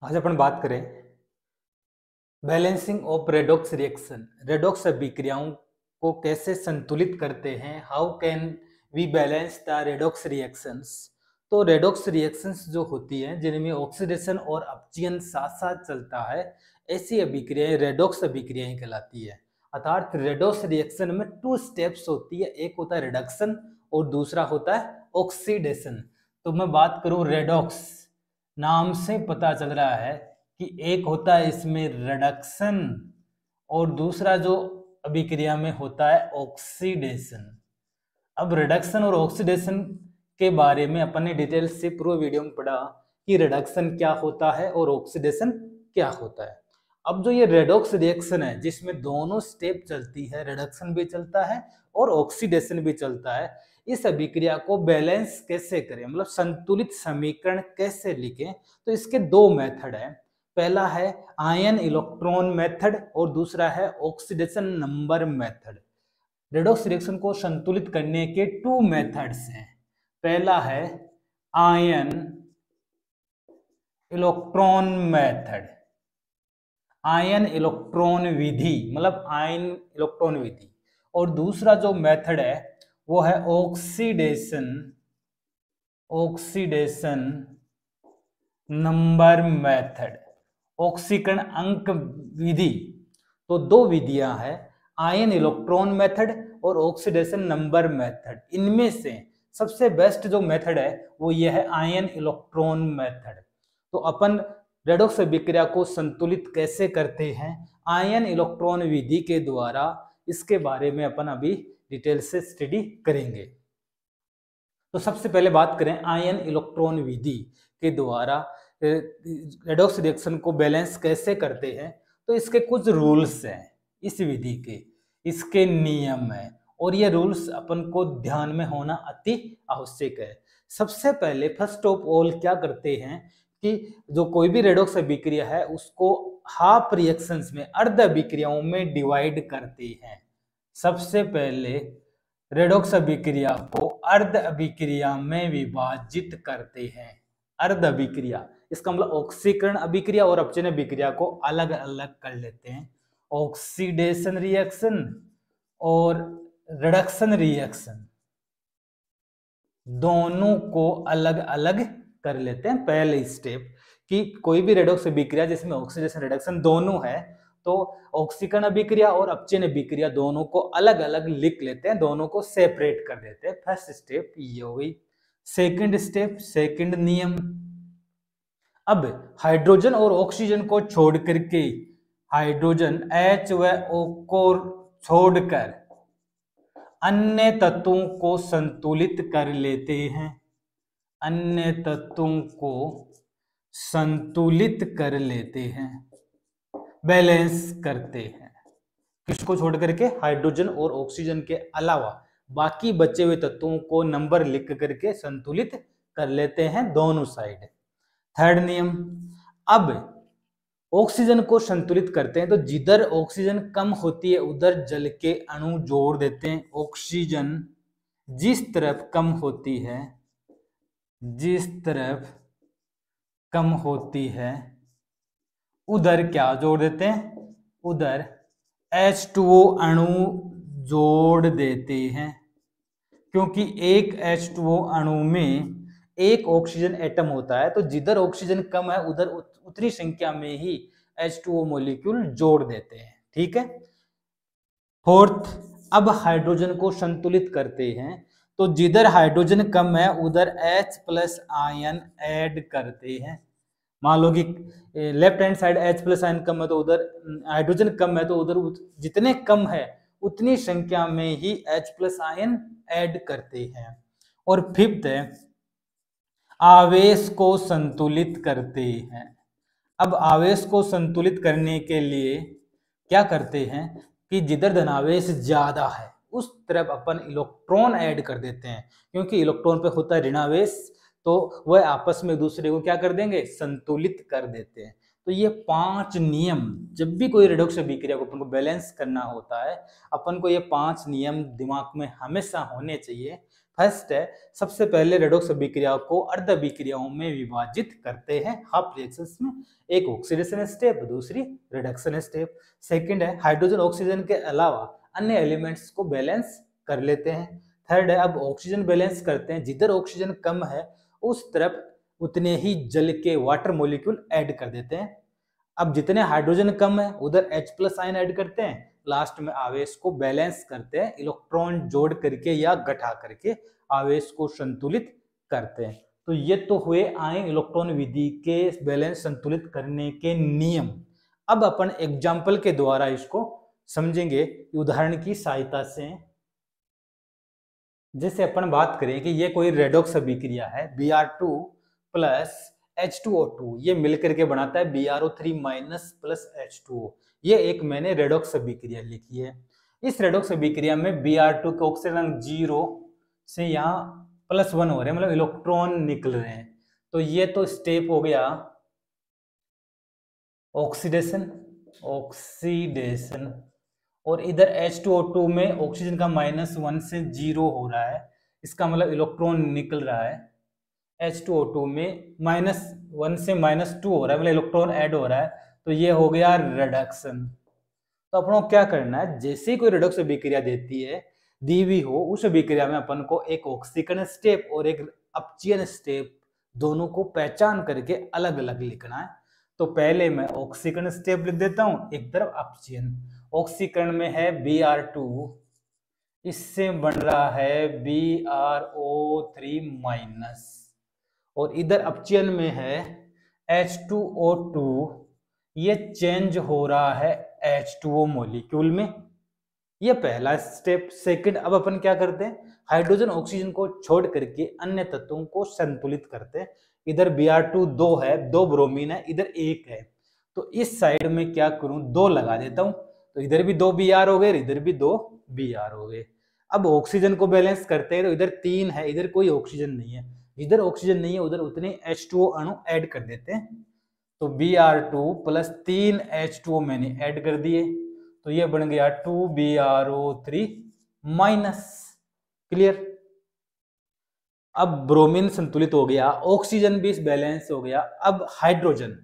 आज अपन बात करें balancing of redox reaction. Redox अभिक्रियाओं को कैसे संतुलित करते हैं, how can we balance the redox reactions. तो रेडॉक्स रिएक्शंस जो होती हैं जिनमें ऑक्सीडेशन और अपचयन साथ साथ चलता है, ऐसी अभिक्रियाएं रेडॉक्स अभिक्रियाएं कहलाती है। अर्थात रेडॉक्स रिएक्शन में 2 स्टेप्स होती है, एक होता है रिडक्शन और दूसरा होता है ऑक्सीडेशन। तो मैं बात करूं रेडॉक्स, नाम से पता चल रहा है कि एक होता है इसमें रिडक्शन और दूसरा जो अभिक्रिया में होता है ऑक्सीडेशन। अब रिडक्शन और ऑक्सीडेशन के बारे में अपन ने डिटेल से पूर्व वीडियो में पढ़ा कि रिडक्शन क्या होता है और ऑक्सीडेशन क्या होता है। अब जो ये रेडॉक्स रिएक्शन है जिसमें दोनों स्टेप चलती है, रिडक्शन भी चलता है और ऑक्सीडेशन भी चलता है, इस अभिक्रिया को बैलेंस कैसे करें, मतलब संतुलित समीकरण कैसे लिखें। तो इसके 2 मेथड है। पहला है आयन इलेक्ट्रॉन मेथड और दूसरा है oxidation number method. Redox reaction को संतुलित करने के 2 मेथड्स हैं। पहला है ion electron method, ion electron विधि, मतलब आयन इलेक्ट्रॉन विधि। और दूसरा जो मेथड है वो है ऑक्सीडेशन, ऑक्सीडेशन नंबर मेथड, ऑक्सीकरण अंक विधि। तो 2 विधियां हैं, आयन इलेक्ट्रॉन मेथड और ऑक्सीडेशन नंबर मेथड। इनमें से सबसे बेस्ट जो मेथड है वो यह है आयन इलेक्ट्रॉन मेथड। तो अपन रेडॉक्स अभिक्रिया को संतुलित कैसे करते हैं आयन इलेक्ट्रॉन विधि के द्वारा, इसके बारे में अपन अभी डिटेल से स्टडी करेंगे। तो सबसे पहले बात करें आयन इलेक्ट्रॉन विधि के द्वारा रेडॉक्स रिएक्शन को बैलेंस कैसे करते हैं। तो इसके कुछ रूल्स हैं इस विधि के, इसके नियम हैं और ये रूल्स अपन को ध्यान में होना अति आवश्यक है। सबसे पहले फर्स्ट ऑफ ऑल क्या करते हैं कि जो कोई भी रेडॉक्स अभिक्रिया है उसको हाफ रिएक्शंस में, अर्ध अभिक्रियाओं में डिवाइड करते हैं। सबसे पहले रेडॉक्स अभिक्रिया को अर्ध अभिक्रिया में विभाजित करते हैं। अर्ध अभिक्रिया इसका मतलब ऑक्सीकरण अभिक्रिया और अपचयन अभिक्रिया को अलग अलग कर लेते हैं। ऑक्सीडेशन रिएक्शन और रिडक्शन रिएक्शन दोनों को अलग अलग कर लेते हैं। पहले स्टेप कि कोई भी रेडॉक्स अभिक्रिया जिसमें ऑक्सीडेशन रिडक्शन दोनों है तो ऑक्सीकरण अभिक्रिया और अपचयन अभिक्रिया दोनों को अलग अलग लिख लेते हैं, दोनों को सेपरेट कर देते हैं। फर्स्ट स्टेप ये हो गई। सेकंड स्टेप, सेकंड नियम, अब हाइड्रोजन और ऑक्सीजन को छोड़ करके, हाइड्रोजन H व O को छोड़कर अन्य तत्वों को संतुलित कर लेते हैं, अन्य तत्वों को संतुलित कर लेते हैं, बैलेंस करते हैं। किसको छोड़ करके? हाइड्रोजन और ऑक्सीजन के अलावा बाकी बचे हुए तत्वों को नंबर लिख करके संतुलित कर लेते हैं दोनों साइड। थर्ड नियम, अब ऑक्सीजन को संतुलित करते हैं तो जिधर ऑक्सीजन कम होती है उधर जल के अणु जोड़ देते हैं। ऑक्सीजन जिस तरफ कम होती है, जिस तरफ कम होती है उधर क्या जोड़ देते हैं? उधर H2O अणु जोड़ देते हैं, क्योंकि एक H2O अणु में एक ऑक्सीजन एटम होता है, तो जिधर ऑक्सीजन कम है उधर उतनी संख्या में ही H2O मॉलिक्यूल जोड़ देते हैं। ठीक है। फोर्थ, अब हाइड्रोजन को संतुलित करते हैं तो जिधर हाइड्रोजन कम है उधर H+ आयन ऐड करते हैं। मान लो कि left hand side H+ ion कम है तो उधर हाइड्रोजन कम है, तो उधर जितने कम है उतनी संख्या में ही H+ आयन ऐड करते हैं। और फिफ्थ है आवेश को संतुलित करते हैं। अब आवेश को संतुलित करने के लिए क्या करते हैं कि जिधर धनावेश ज्यादा है उस तरफ अपन इलेक्ट्रॉन ऐड कर देते हैं, क्योंकि इलेक्ट्रॉन पे होता है ऋणावेश, तो वह आपस में दूसरे को क्या कर देंगे? संतुलित कर देते हैं। तो ये 5 नियम, जब भी कोई रेडॉक्स अभिक्रिया को अपन को बैलेंस करना होता है, अपन को ये 5 नियम दिमाग में हमेशा होने चाहिए। फर्स्ट है, सबसे पहले रेडॉक्स अभिक्रिया को अर्ध अभिक्रियाओं में विभाजित करते हैं हाफ रिएक्शंस में, एक ऑक्सीडेशन स्टेप, दूसरी रिडक्शन स्टेप। सेकंड है, हाइड्रोजन ऑक्सीजन के अलावा अन्य एलिमेंट्स को बैलेंस कर लेते हैं। थर्ड है, अब ऑक्सीजन बैलेंस करते हैं, जिधर ऑक्सीजन कम है उस तरफ उतने ही जल के वाटर मॉलिक्यूल ऐड कर देते हैं। अब जितने हाइड्रोजन कम है उधर H+ आयन ऐड करते हैं, लास्ट में आवेश को बैलेंस करते हैं, इलेक्ट्रॉन जोड़ करके या घटा करके आवेश को संतुलित करते हैं। तो ये तो हुए आयन इलेक्ट्रॉन विधि के बैलेंस संतुलित करने के नियम। अब अपन एग्जाम्पल के द्वारा इसको समझेंगे उदाहरण की सहायता से। जैसे अपन बात करें कि ये कोई रेडॉक्स अभिक्रिया है, Br2 प्लस H2O2, ये मिलकर के बनाता है BrO3 माइनस प्लस H2O। ये एक मैंने रेडॉक्स अभिक्रिया लिखी है। इस रेडॉक्स अभिक्रिया में Br2 के ऑक्सीजन अंक 0 से यहाँ +1 हो रहे हैं, मतलब इलेक्ट्रॉन निकल रहे हैं। तो ये तो स्टेप हो गया ऑक्सीडेशन, और इधर H2O2 में ऑक्सीजन का -1 से 0 हो रहा है, इसका मतलब इलेक्ट्रॉन निकल रहा है। H2O2 में -1 से -2 हो रहा है, मतलब इलेक्ट्रॉन ऐड हो रहा है, तो ये हो गया रिडक्शन। तो अपन को क्या करना है, जैसे ही कोई रिडक्स अभिक्रिया दी हुई हो उस अभिक्रिया में अपन को एक ऑक्सीकरण स्टेप और एक अपचयन स्टेप दोनों को पहचान करके अलग अलग लिखना है। तो पहले मैं ऑक्सीकरण स्टेप लिख देता हूं, एक तरफ अपचयन। ऑक्सीकरण में है Br2, इससे बन रहा है BrO3 माइनस, और इधर अपचयन में है H2O2, ये चेंज हो रहा है H2O मॉलिक्यूल में। ये पहला स्टेप। सेकंड, अब अपन क्या करते हैं, हाइड्रोजन ऑक्सीजन को छोड़ करके अन्य तत्वों को संतुलित करते हैं। इधर Br2 2 है, 2 ब्रोमीन है, इधर 1 है, तो इस साइड में क्या करूं, 2 लगा देता हूं, तो इधर भी 2 Br हो गए, इधर भी 2 Br हो गए। अब ऑक्सीजन को बैलेंस करते हैं, तो इधर 3 है, इधर कोई ऑक्सीजन नहीं है, इधर ऑक्सीजन नहीं है उधर उतने H2O अणु ऐड कर देते हैं। तो Br2 प्लस 3 H2O मैंने ऐड कर दिए, तो ये बन गया 2BrO3 माइनस। क्लियर। अब ब्रोमीन संतुलित हो गया, ऑक्सीजन भी बैलेंस हो गया। अब हाइड्रोजन,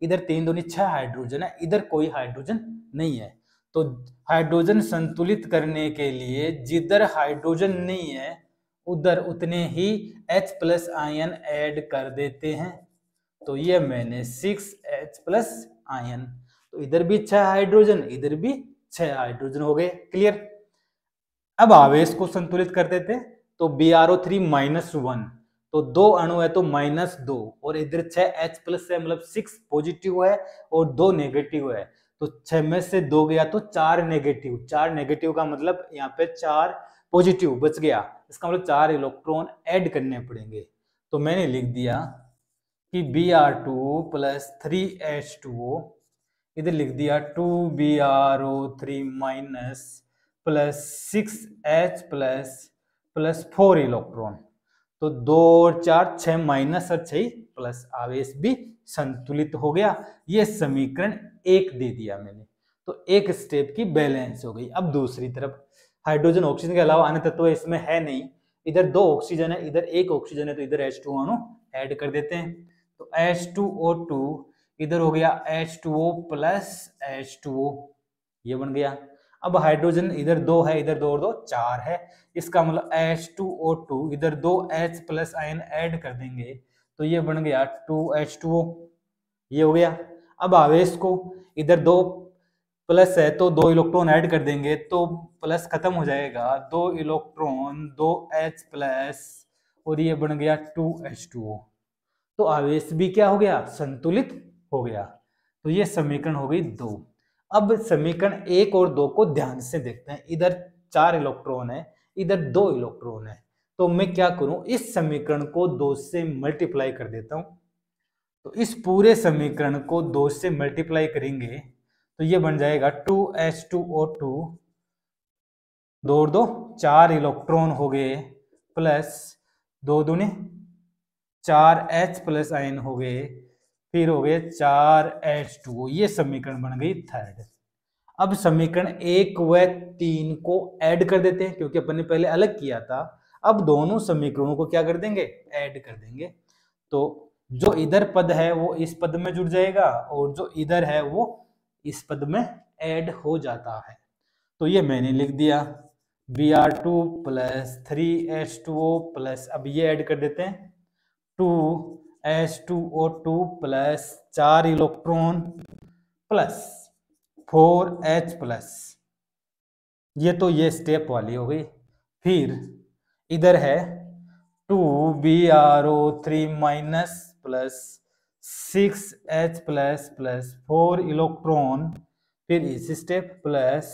इधर 3 दूनी 6 हाइड्रोजन है, इधर कोई हाइड्रोजन नहीं है, तो हाइड्रोजन संतुलित करने के लिए जिधर हाइड्रोजन नहीं है उधर उतने ही H+ आयन ऐड कर देते हैं। तो ये मैंने 6H+ आयन, तो इधर भी 6 हाइड्रोजन, इधर भी 6 हाइड्रोजन हो गए। क्लियर। अब आवेश को संतुलित कर देते, तो BrO3 -1, तो 2 अणु है तो -2, और इधर 6H+ है, मतलब 6 पॉजिटिव है और 2 नेगेटिव है, तो 6 में से 2 गया तो 4 नेगेटिव। 4 नेगेटिव का मतलब यहाँ पे 4 पॉजिटिव बच गया, इसका मतलब 4 इलेक्ट्रॉन ऐड करने पड़ेंगे। तो मैंने लिख दिया कि Br2 प्लस 3H2O, इधर लिख दिया 2BrO3 minus plus 6H plus 4 electron, तो 2 और 4 6 माइनस और 6 प्लस, आवेश भी संतुलित हो गया। ये समीकरण 1 दे दिया मैंने, तो एक स्टेप की बैलेंस हो गई। अब दूसरी तरफ हाइड्रोजन ऑक्सीजन के अलावा अन्य तत्व इसमें है नहीं, इधर 2 ऑक्सीजन है, इधर 1 ऑक्सीजन है, तो इधर H2 अणु ऐड कर देते हैं। तो H2O2 इधर हो गया H2O प्लस H2O, ये बन गया। अब हाइड्रोजन इधर 2 है, इधर 2 और 2 4 है, इसका मतलब H2O2 इधर 2H+ आयन ऐड कर देंगे, तो ये बन गया 2H2O, ये हो गया। अब आवेश को इधर 2 प्लस है तो 2 इलेक्ट्रॉन ऐड कर देंगे, तो प्लस खत्म हो जाएगा, 2 इलेक्ट्रॉन 2H+, और ये बन गया 2H2O, तो आवेश भी क्या हो गया, संतुलित हो गया। तो ये समीकरण हो गई 2। अब समीकरण 1 और 2 को ध्यान से देखते हैं। इधर 4 इलेक्ट्रॉन है, इधर 2 इलेक्ट्रॉन है, तो मैं क्या करूं, इस समीकरण को 2 से मल्टीप्लाई कर देता हूं। तो इस पूरे समीकरण को 2 से मल्टीप्लाई करेंगे तो ये बन जाएगा 2H2O2, 2 और 2 4 इलेक्ट्रॉन हो गए, प्लस 2 दूनी 4H+ आयन हो गए, फिर हो गए 4H2O, ये समीकरण बन गई थर्ड। अब समीकरण 1 व 3 को ऐड कर देते हैं, क्योंकि अपन ने पहले अलग किया था, अब दोनों समीकरणों को क्या कर देंगे, ऐड कर देंगे। तो जो इधर पद है वो इस पद में जुड़ जाएगा और जो इधर है वो इस पद में ऐड हो जाता है। तो ये मैंने लिख दिया Br2 प्लस 3H2O प्लस, अब ये ऐड कर देते हैं 2H2O2 plus 4 electron plus 4H plus, ये तो ये स्टेप वाली हो गई। फिर इधर है 2Bro3 minus plus 6H plus plus 4 electron, फिर इस स्टेप प्लस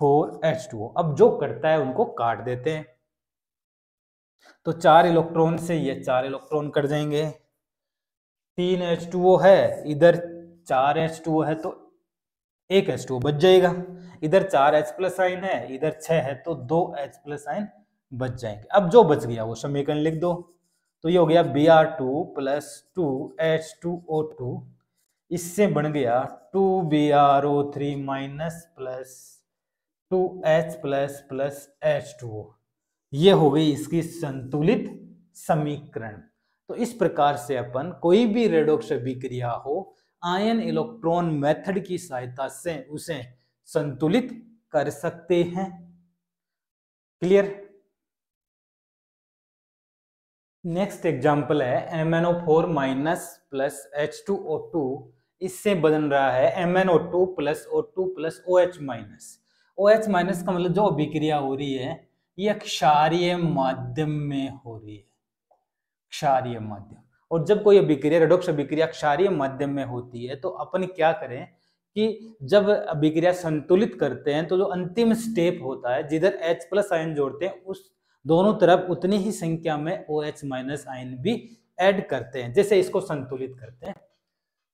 4H2O। अब जो करता है उनको काट देते हैं। तो 4 इलेक्ट्रॉन से ये 4 इलेक्ट्रॉन कट जाएंगे, 3H2O है, इधर 4H2O है तो 1H2O बच जाएगा। इधर 4H प्लस आइन है, इधर 6 है तो 2H प्लस आइन बच जाएंगे। अब जो बच गया वो समीकरण लिख दो। तो ये हो गया Br2 प्लस 2H2O2, इससे बन गया 2Bro3 minus plus 2H plus plus H2O। ये हो गई इसकी संतुलित समीकरण। तो इस प्रकार से अपन कोई भी रेडॉक्स अभिक्रिया हो, आयन इलेक्ट्रॉन मेथड की सहायता से उसे संतुलित कर सकते हैं। क्लियर। नेक्स्ट एग्जांपल है MnO4 माइनस प्लस H2O2, इससे बदल रहा है MnO2 plus O2 plus OH minus. OH minus का मतलब जो अभिक्रिया हो रही है ये क्षारीय माध्यम में हो रही है, क्षारीय माध्यम। और जब कोई अभिक्रिया रेडॉक्स अभिक्रिया क्षारीय माध्यम में होती है तो अपन क्या करें कि जब अभिक्रिया संतुलित करते हैं तो जो अंतिम स्टेप होता है जिधर H प्लस आयन जोड़ते हैं उस दोनों तरफ उतनी ही संख्या में OH माइनस आयन भी ऐड करते हैं, जैसे इसको संतुलित करते हैं।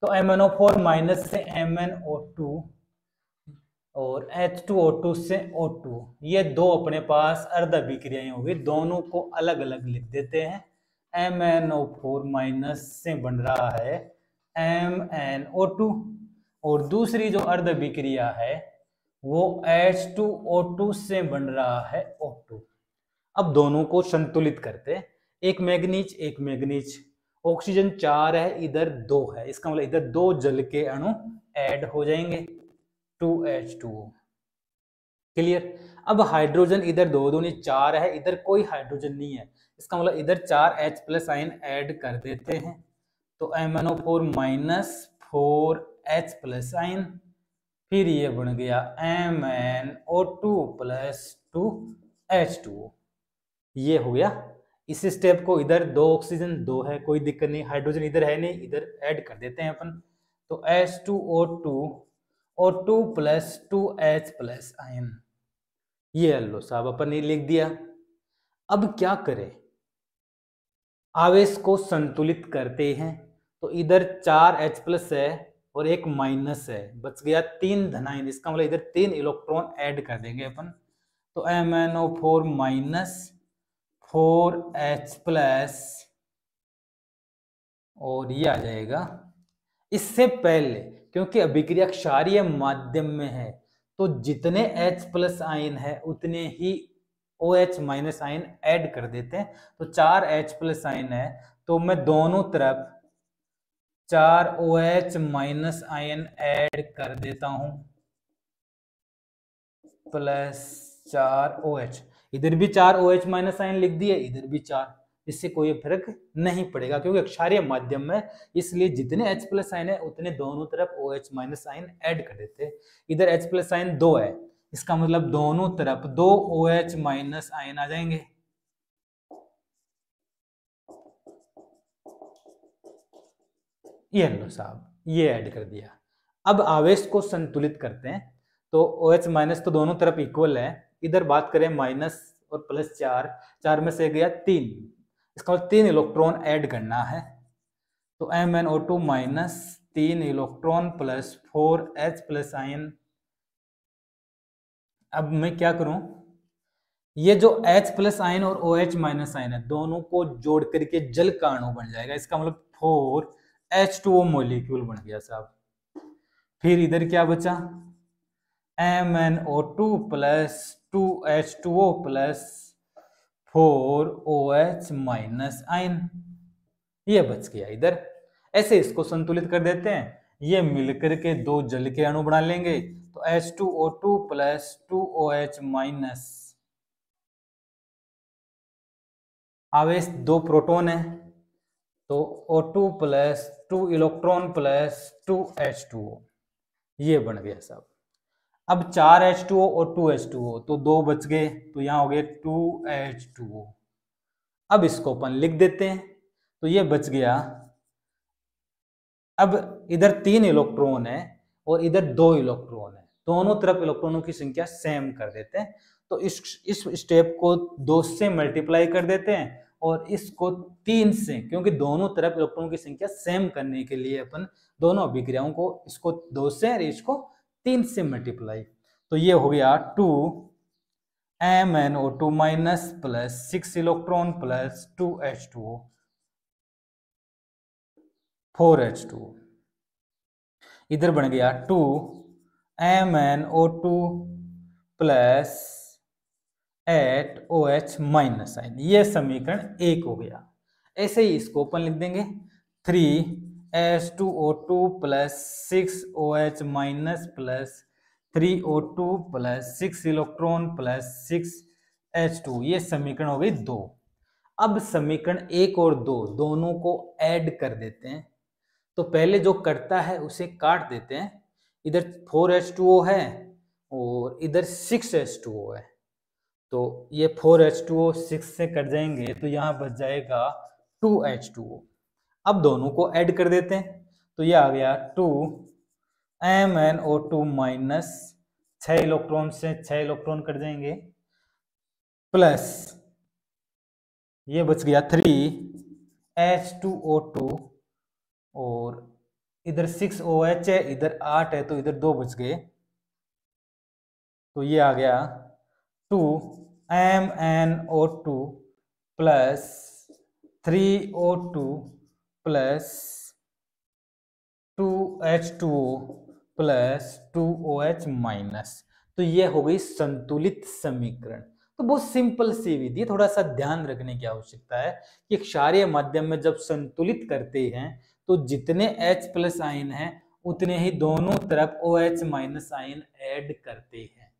तो MnO4 माइनस से MnO2 और H2O2 से O2, ये दो अपने पास अर्ध अभिक्रियाएं होगी, दोनों को अलग अलग लिख देते हैं। MnO4 माइनस से बन रहा है MnO2 और दूसरी जो अर्ध अभिक्रिया है वो H2O2 से बन रहा है O2। अब दोनों को संतुलित करते हैं, एक मैग्नीज एक मैग्नीज, ऑक्सीजन 4 है इधर 2 है, इसका मतलब इधर 2 जल के अणु ऐड हो जाएंगे 2H2O। क्लियर। अब हाइड्रोजन इधर 2 दूनी 4 है, इधर कोई हाइड्रोजन नहीं है, इसका मतलब इधर 4H प्लस आयन ऐड कर देते हैं। तो MnO4 minus 4H plus ion, फिर ये बन गया MnO2 प्लस 2H2O। ये हो गया। इस स्टेप को इधर 2 ऑक्सीजन 2 है, कोई दिक्कत नहीं, हाइड्रोजन इधर है नहीं, इधर ऐड कर देते हैं अपन। तो H2O2 O2 plus 2H plus ion, ये लो साहब अपन ने लिख दिया। अब क्या करें, आवेश को संतुलित करते हैं। तो इधर 4H प्लस है और एक माइनस है, बच गया 3 धनायन, इसका मतलब इधर 3 इलेक्ट्रॉन ऐड कर देंगे अपन। तो MnO4 माइनस 4H प्लस और ये आ जाएगा। इससे पहले क्योंकि अभिक्रिया क्षारीय माध्यम में है तो जितने H प्लस आयन है उतने ही OH माइनस आयन ऐड कर देते हैं। तो 4H प्लस आयन है तो मैं दोनों तरफ 4 OH माइनस आयन ऐड कर देता हूं प्लस 4 OH, इधर भी 4 OH माइनस आयन लिख दिए, इधर भी 4, इससे कोई फर्क नहीं पड़ेगा क्योंकि क्षारीय माध्यम में, इसलिए जितने H प्लस आयन है उतने दोनों तरफ OH माइनस आयन ऐड कर देते हैं। इधर H प्लस आयन 2 है, इसका मतलब दोनों तरफ 2 OH माइनस आयन आ जाएंगे। ये लो साहब, ये ऐड कर दिया। अब आवेश को संतुलित करते हैं। तो OH माइनस तो दोनों तरफ इक्वल है, इधर बात करें माइनस और प्लस 4, 4 में से गया 3, इसका मतलब 3 इलेक्ट्रॉन ऐड करना है। तो MnO2 minus 3 electron plus 4H plus ion. अब मैं क्या करूं, ये जो H प्लस आयन और OH माइनस आयन है दोनों को जोड़ करके जल का अणु बन जाएगा, इसका मतलब 4H2O मॉलिक्यूल बन गया साहब। फिर इधर क्या बचा, MnO2 plus 2H2O plus 4OH minus ion, ये बच गया इधर। ऐसे इसको संतुलित कर देते हैं, ये मिलकर के दो जल के अणु बना लेंगे, तो H2O2 प्लस 2OH माइनस, आवेश 2 प्रोटॉन है, तो O2 plus 2 electron plus 2H2O, ये बन गया सब। अब 4H2O और 2H2O, तो 2 बच गए, तो यहाँ हो गए 2H2O। अब इसको अपन लिख देते हैं, तो ये बच गया। अब इधर 3 इलेक्ट्रॉन है और इधर 2 इलेक्ट्रॉन है, दोनों तरफ इलेक्ट्रॉनों की संख्या सेम कर देते हैं, तो इस स्टेप को 2 से मल्टीप्लाई कर देते हैं और इसको 3 से, क्योंकि दोनों तरफ इलेक्ट्रॉनों की संख्या सेम करने के लिए अपन दोनों अभिक्रियाओं को इसको 2 से और इसको 3 से मल्टीप्लाई, तो ये हो गया 2MnO2 minus plus 6 electron plus 2H2O 4H2O। इधर बन गया 2MnO2 plus 8OH minus ion, ये समीकरण 1 हो गया। ऐसे ही इसको अपन लिख देंगे 3H2O2 plus 6OH minus plus 3O2 plus 6 electron plus 6H2, ये समीकरण हो गई 2। अब समीकरण 1 और 2 दोनों को ऐड कर देते हैं, तो पहले जो करता है उसे काट देते हैं, इधर 4H2O है और इधर 6H2O है, तो ये 4H2O 6 से कट जाएंगे, तो यहाँ बच जाएगा 2H2O। अब दोनों को ऐड कर देते हैं, तो ये आ गया 2MnO2 माइनस 6 इलेक्ट्रॉन से 6 इलेक्ट्रॉन कट जाएंगे, प्लस ये बच गया 3H2O2 और इधर 6OH है, इधर 8 है, तो इधर 2 बच गए, तो ये आ गया 2MnO2 plus 3O2 plus 2H2O plus 2OH minus, तो ये हो गई संतुलित समीकरण। तो बहुत सिंपल सी विधि है, थोड़ा सा ध्यान रखने की आवश्यकता है कि क्षारीय माध्यम में जब संतुलित करते हैं तो जितने H प्लस आयन है उतने ही दोनों तरफ OH माइनस आयन ऐड करते हैं।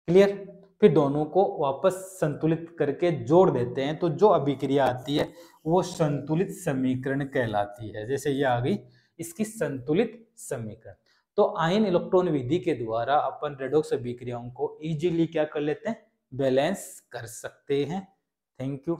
क्लियर? फिर दोनों को वापस संतुलित करके जोड़ देते हैं, तो जो अभिक्रिया आती है वो संतुलित समीकरण कहलाती है। जैसे ये आ गई इसकी संतुलित समीकरण। तो आयन इलेक्ट्रॉन विधि के द्वारा अपन रेडॉक्स अभिक्रियाओं को इजीली क्या कर लेते हैं, बैलेंस कर सकते हैं। Thank you.